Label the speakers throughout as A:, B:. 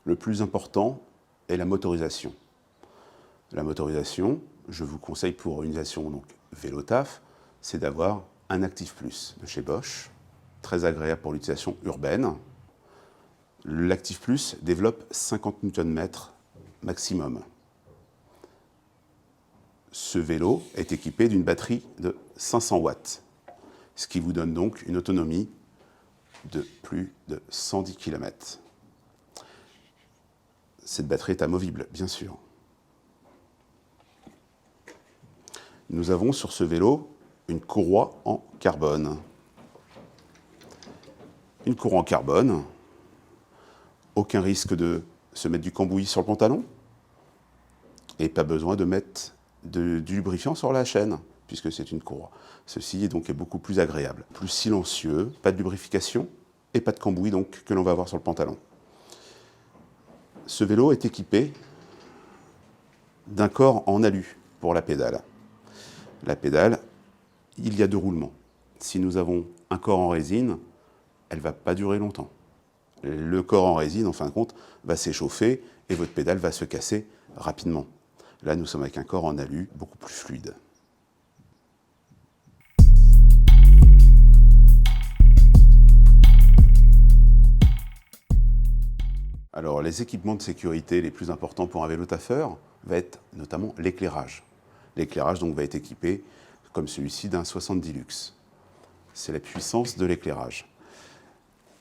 A: Le plus important est la motorisation. La motorisation, je vous conseille pour une utilisation donc vélo taf, c'est d'avoir un Active Plus de chez Bosch, très agréable pour l'utilisation urbaine. L'Active Plus développe 50 Nm maximum. Ce vélo est équipé d'une batterie de 500 watts, ce qui vous donne donc une autonomie de plus de 110 km. Cette batterie est amovible, bien sûr. Nous avons sur ce vélo une courroie en carbone. Une courroie en carbone, aucun risque de se mettre du cambouis sur le pantalon et pas besoin de mettre du lubrifiant sur la chaîne, puisque c'est une courroie. Ceci est beaucoup plus agréable, plus silencieux, pas de lubrification et pas de cambouis donc, que l'on va avoir sur le pantalon. Ce vélo est équipé d'un corps en alu pour la pédale. La pédale, il y a 2 roulements. Si nous avons un corps en résine, elle ne va pas durer longtemps. Le corps en résine, en fin de compte, va s'échauffer et votre pédale va se casser rapidement. Là, nous sommes avec un corps en alu beaucoup plus fluide. Alors, les équipements de sécurité les plus importants pour un vélo taffeur va être notamment l'éclairage. L'éclairage donc va être équipé, comme celui-ci, d'un 70 lux. C'est la puissance de l'éclairage.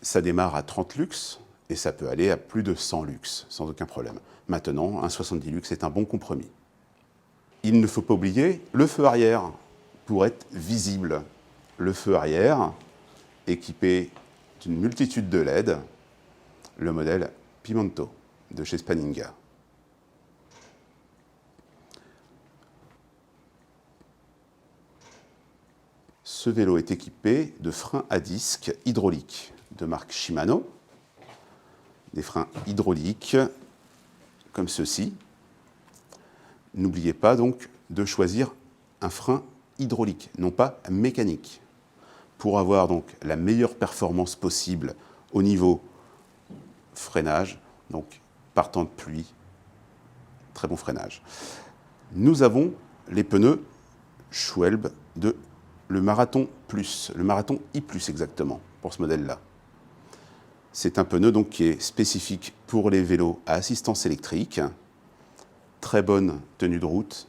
A: Ça démarre à 30 lux et ça peut aller à plus de 100 lux, sans aucun problème. Maintenant, un 70 lux est un bon compromis. Il ne faut pas oublier le feu arrière pour être visible. Le feu arrière, équipé d'une multitude de LED, le modèle Pimento de chez Spanninga. Ce vélo est équipé de freins à disque hydrauliques de marque Shimano, des freins hydrauliques comme ceci. N'oubliez pas donc de choisir un frein hydraulique, non pas mécanique, pour avoir donc la meilleure performance possible au niveau freinage, donc par temps de pluie, très bon freinage. Nous avons les pneus Schwalbe de le Marathon Plus, le Marathon I+, exactement, pour ce modèle-là. C'est un pneu donc qui est spécifique pour les vélos à assistance électrique, très bonne tenue de route,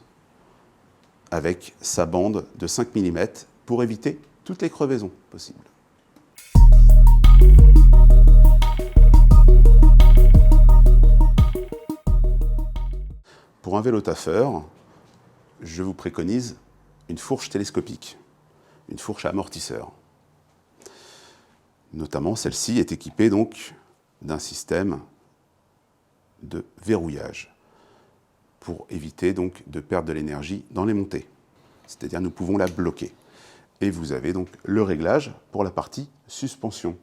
A: avec sa bande de 5 mm pour éviter toutes les crevaisons possibles. Pour un vélo taffeur, je vous préconise une fourche télescopique, une fourche à amortisseur. Notamment, celle-ci est équipée donc d'un système de verrouillage pour éviter donc de perdre de l'énergie dans les montées. C'est-à-dire nous pouvons la bloquer. Et vous avez donc le réglage pour la partie suspension.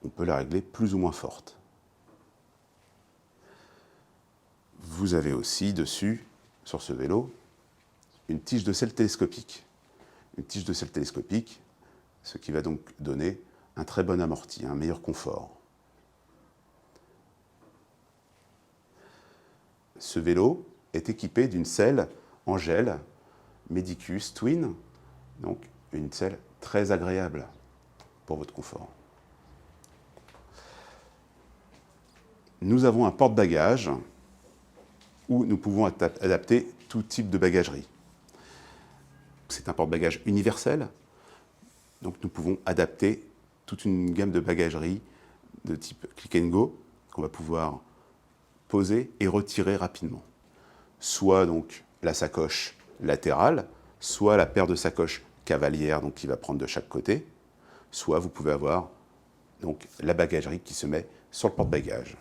A: On peut la régler plus ou moins forte. Vous avez aussi dessus, sur ce vélo, une tige de selle télescopique. Une tige de selle télescopique, ce qui va donc donner un très bon amorti, un meilleur confort. Ce vélo est équipé d'une selle en gel Medicus Twin, donc une selle très agréable pour votre confort. Nous avons un porte-bagages où nous pouvons adapter tout type de bagagerie. C'est un porte-bagages universel, donc nous pouvons adapter toute une gamme de bagagerie de type click and go qu'on va pouvoir poser et retirer rapidement. Soit donc la sacoche latérale, soit la paire de sacoches cavalière donc qui va prendre de chaque côté, soit vous pouvez avoir donc la bagagerie qui se met sur le porte-bagages.